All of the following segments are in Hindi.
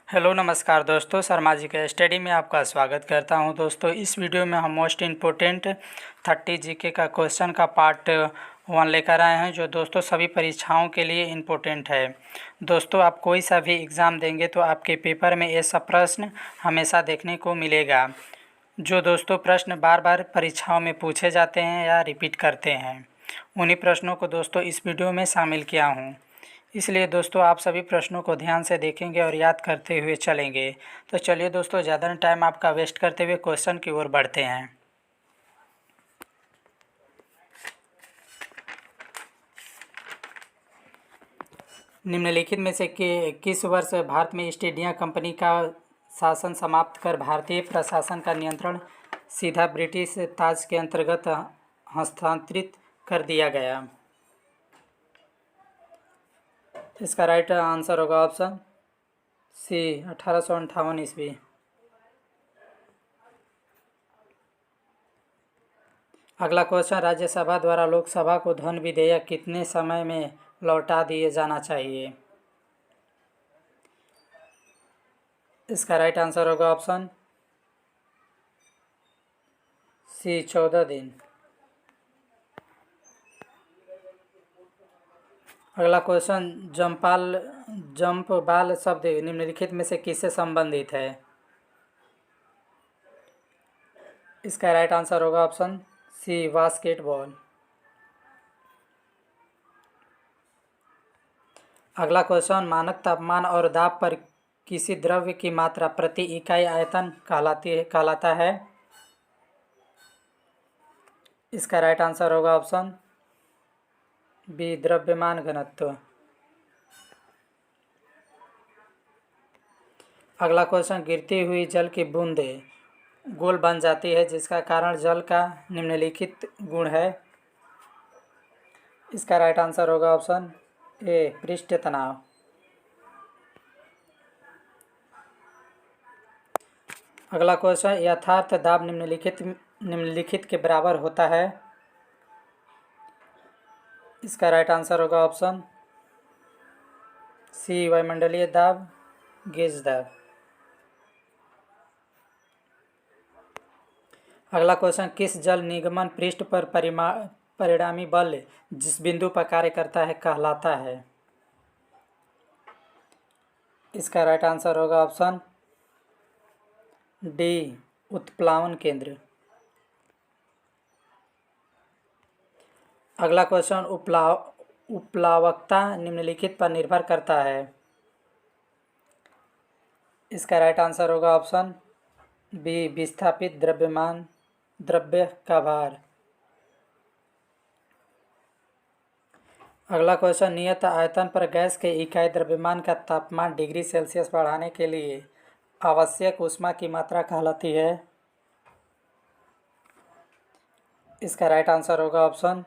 हेलो नमस्कार दोस्तों, शर्मा जी के स्टडी में आपका स्वागत करता हूं। दोस्तों इस वीडियो में हम मोस्ट इम्पोर्टेंट 30 जीके का क्वेश्चन का पार्ट 1 लेकर आए हैं, जो दोस्तों सभी परीक्षाओं के लिए इम्पोर्टेंट है। दोस्तों आप कोई सा भी एग्ज़ाम देंगे तो आपके पेपर में ये सब प्रश्न हमेशा देखने को मिलेगा, जो दोस्तों प्रश्न बार बार परीक्षाओं में पूछे जाते हैं या रिपीट करते हैं। उन्हीं प्रश्नों को दोस्तों इस वीडियो में शामिल किया हूँ, इसलिए दोस्तों आप सभी प्रश्नों को ध्यान से देखेंगे और याद करते हुए चलेंगे। तो चलिए दोस्तों, ज़्यादा टाइम आपका वेस्ट करते हुए क्वेश्चन की ओर बढ़ते हैं। निम्नलिखित में से किस वर्ष भारत में ईस्ट इंडिया कंपनी का शासन समाप्त कर भारतीय प्रशासन का नियंत्रण सीधा ब्रिटिश ताज के अंतर्गत हस्तांतरित कर दिया गया? इसका राइट आंसर होगा ऑप्शन सी 1858 ईस्वी। अगला क्वेश्चन, राज्यसभा द्वारा लोकसभा को धन विधेयक कितने समय में लौटा दिए जाना चाहिए? इसका राइट आंसर होगा ऑप्शन सी 14 दिन। अगला क्वेश्चन, जंप बाल शब्द निम्नलिखित में से किससे संबंधित है? इसका राइट आंसर होगा ऑप्शन सी बास्केटबॉल। अगला क्वेश्चन, मानक तापमान और दाब पर किसी द्रव्य की मात्रा प्रति इकाई आयतन कहलाता है? इसका राइट आंसर होगा ऑप्शन बी द्रव्यमान घनत्व। अगला क्वेश्चन, गिरती हुई जल की बूंदें गोल बन जाती है, जिसका कारण जल का निम्नलिखित गुण है? इसका राइट आंसर होगा ऑप्शन ए पृष्ठ तनाव। अगला क्वेश्चन, यथार्थ दाब निम्नलिखित के बराबर होता है? इसका राइट आंसर होगा ऑप्शन सी वायुमंडलीय दाब गेज दाब। अगला क्वेश्चन, किस जल निगमन पृष्ठ पर परिणामी बल जिस बिंदु पर कार्य करता है कहलाता है? इसका राइट आंसर होगा ऑप्शन डी उत्प्लावन केंद्र। अगला क्वेश्चन, उपप्लावकता निम्नलिखित पर निर्भर करता है? इसका राइट आंसर होगा ऑप्शन बी विस्थापित द्रव्य का भार। अगला क्वेश्चन, नियत आयतन पर गैस के इकाई द्रव्यमान का तापमान डिग्री सेल्सियस बढ़ाने के लिए आवश्यक ऊष्मा की मात्रा कहलाती है? इसका राइट आंसर होगा ऑप्शन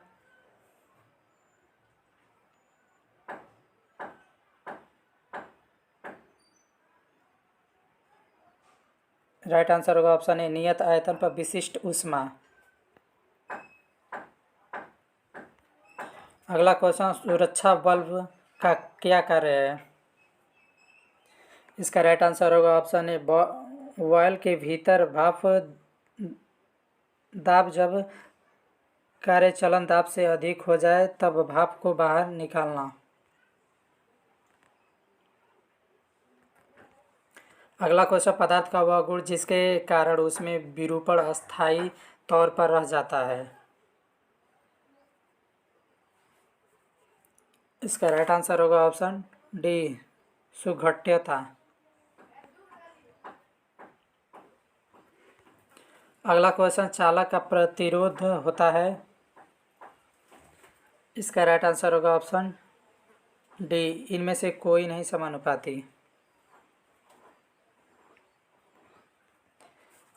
राइट आंसर होगा ऑप्शन ए नियत आयतन पर विशिष्ट ऊष्मा। अगला क्वेश्चन, सुरक्षा बल्ब का क्या कार्य है? इसका राइट आंसर होगा ऑप्शन ए वॉयल के भीतर भाप दाब जब कार्य चलन दाब से अधिक हो जाए तब भाप को बाहर निकालना। अगला क्वेश्चन, पदार्थ का वह गुण जिसके कारण उसमें विरूपण अस्थायी तौर पर रह जाता है? इसका राइट आंसर होगा ऑप्शन डी सुघट्यता। अगला क्वेश्चन, चालक का प्रतिरोध होता है? इसका राइट आंसर होगा ऑप्शन डी इनमें से कोई नहीं समानुपाती।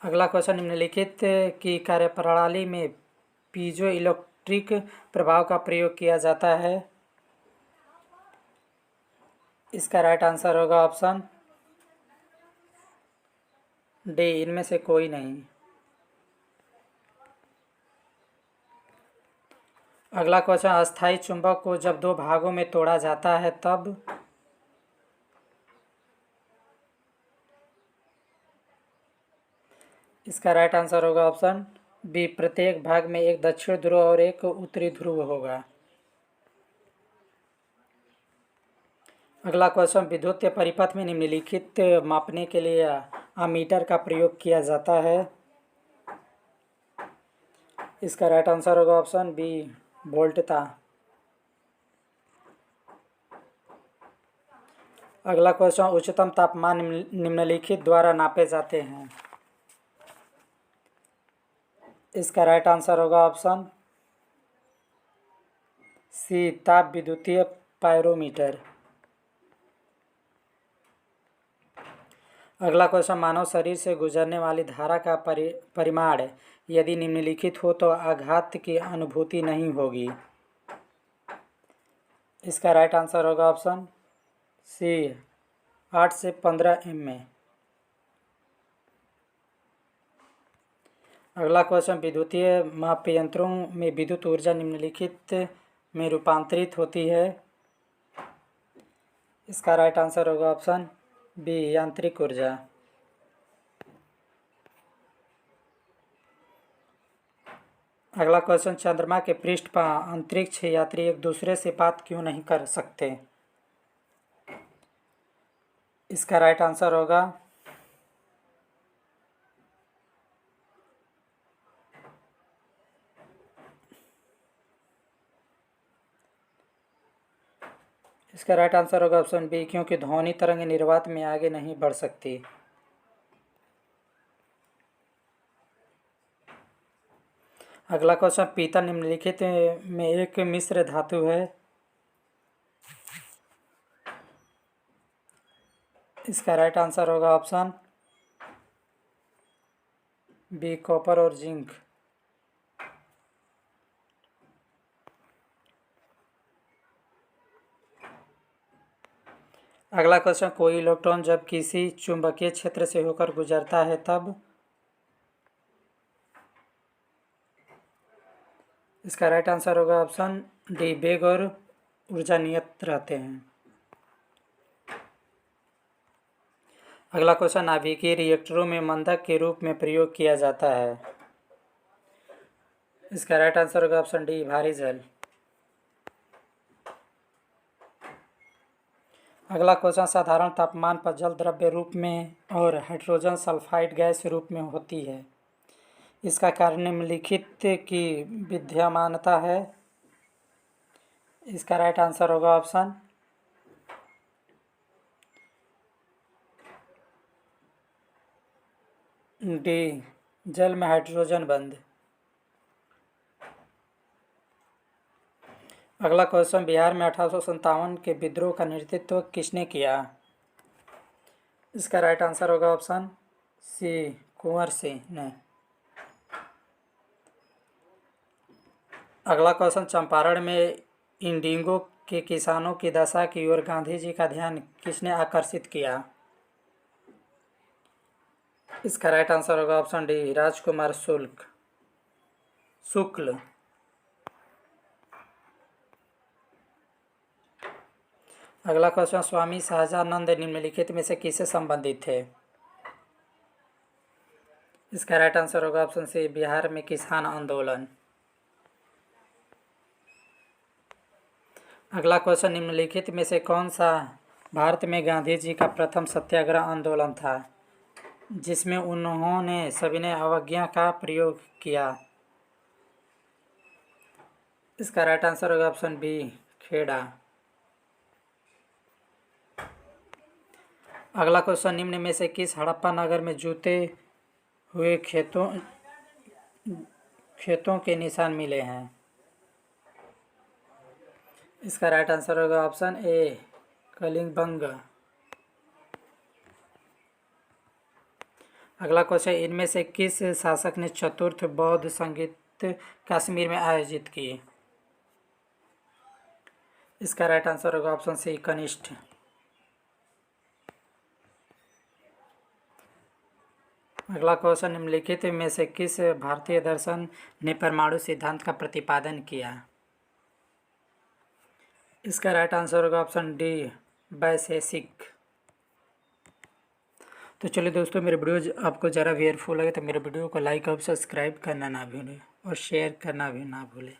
अगला क्वेश्चन, निम्नलिखित की कार्यप्रणाली में पीजो इलेक्ट्रिक प्रभाव का प्रयोग किया जाता है? इसका राइट आंसर होगा ऑप्शन डी इनमें से कोई नहीं। अगला क्वेश्चन, अस्थायी चुंबक को जब दो भागों में तोड़ा जाता है तब? इसका राइट आंसर होगा ऑप्शन बी, प्रत्येक भाग में एक दक्षिण ध्रुव और एक उत्तरी ध्रुव होगा। अगला क्वेश्चन, विद्युत परिपथ में निम्नलिखित मापने के लिए अमीटर का प्रयोग किया जाता है। इसका राइट आंसर होगा ऑप्शन बी, वोल्टता। अगला क्वेश्चन, उच्चतम तापमान निम्नलिखित द्वारा नापे जाते हैं। इसका राइट आंसर होगा ऑप्शन सी, ताप विद्युतीय पायरोमीटर। अगला क्वेश्चन, मानव शरीर से गुजरने वाली धारा का परिमाण यदि निम्नलिखित हो तो आघात की अनुभूति नहीं होगी। इसका राइट आंसर होगा ऑप्शन सी, 8 से 15 mm। अगला क्वेश्चन, विद्युतीय मापयंत्रों में विद्युत ऊर्जा निम्नलिखित में रूपांतरित होती है। इसका राइट आंसर होगा ऑप्शन बी, यांत्रिक ऊर्जा। अगला क्वेश्चन, चंद्रमा के पृष्ठ पर अंतरिक्ष यात्री एक दूसरे से बात क्यों नहीं कर सकते। इसका राइट आंसर होगा ऑप्शन बी, क्योंकि ध्वनि तरंग निर्वात में आगे नहीं बढ़ सकती। अगला क्वेश्चन, पीतल निम्नलिखित में एक मिश्र धातु है। इसका राइट आंसर होगा ऑप्शन बी, कॉपर और जिंक। अगला क्वेश्चन, कोई इलेक्ट्रॉन जब किसी चुंबकीय क्षेत्र से होकर गुजरता है तब। इसका राइट आंसर होगा ऑप्शन डी, वेग और ऊर्जा नियत रहते हैं। अगला क्वेश्चन, नाभिकीय रिएक्टरों में मंदक के रूप में प्रयोग किया जाता है। इसका राइट आंसर होगा ऑप्शन डी, भारी जल। अगला क्वेश्चन, साधारण तापमान पर जल द्रव्य रूप में और हाइड्रोजन सल्फाइड गैस रूप में होती है। इसका कारण निम्नलिखित की विद्यमानता है। इसका राइट आंसर होगा ऑप्शन डी, जल में हाइड्रोजन बंध। अगला क्वेश्चन, बिहार में 1857 के विद्रोह का नेतृत्व किसने किया। इसका राइट आंसर होगा ऑप्शन सी, कुंवर सिंह ने। अगला क्वेश्चन, चंपारण में इंडिगो के किसानों की दशा की ओर गांधी जी का ध्यान किसने आकर्षित किया। इसका राइट आंसर होगा ऑप्शन डी, राजकुमार शुक्ल। अगला क्वेश्चन, स्वामी सहजानंद निम्नलिखित में से किससे संबंधित थे। इसका राइट आंसर होगा ऑप्शन सी, बिहार में किसान आंदोलन। अगला क्वेश्चन, निम्नलिखित में से कौन सा भारत में गांधी जी का प्रथम सत्याग्रह आंदोलन था जिसमें उन्होंने सविनय अवज्ञा का प्रयोग किया। इसका राइट आंसर होगा ऑप्शन बी, खेड़ा। अगला क्वेश्चन, निम्न में से किस हड़प्पा नगर में जूते हुए खेतों के निशान मिले हैं। इसका राइट आंसर होगा ऑप्शन ए, कलिंगबंग। अगला क्वेश्चन, इनमें से किस शासक ने चतुर्थ बौद्ध संगीत कश्मीर में आयोजित की। इसका राइट आंसर होगा ऑप्शन सी, कनिष्ठ। अगला क्वेश्चन, निम्नलिखित में से किस भारतीय दर्शन ने परमाणु सिद्धांत का प्रतिपादन किया। इसका राइट आंसर होगा ऑप्शन डी, वैशेषिक। तो चलिए दोस्तों, मेरे वीडियो आपको ज़रा भी हेल्पफुल लगे तो मेरे वीडियो को लाइक और सब्सक्राइब करना ना भूलें और शेयर करना भी ना भूलें।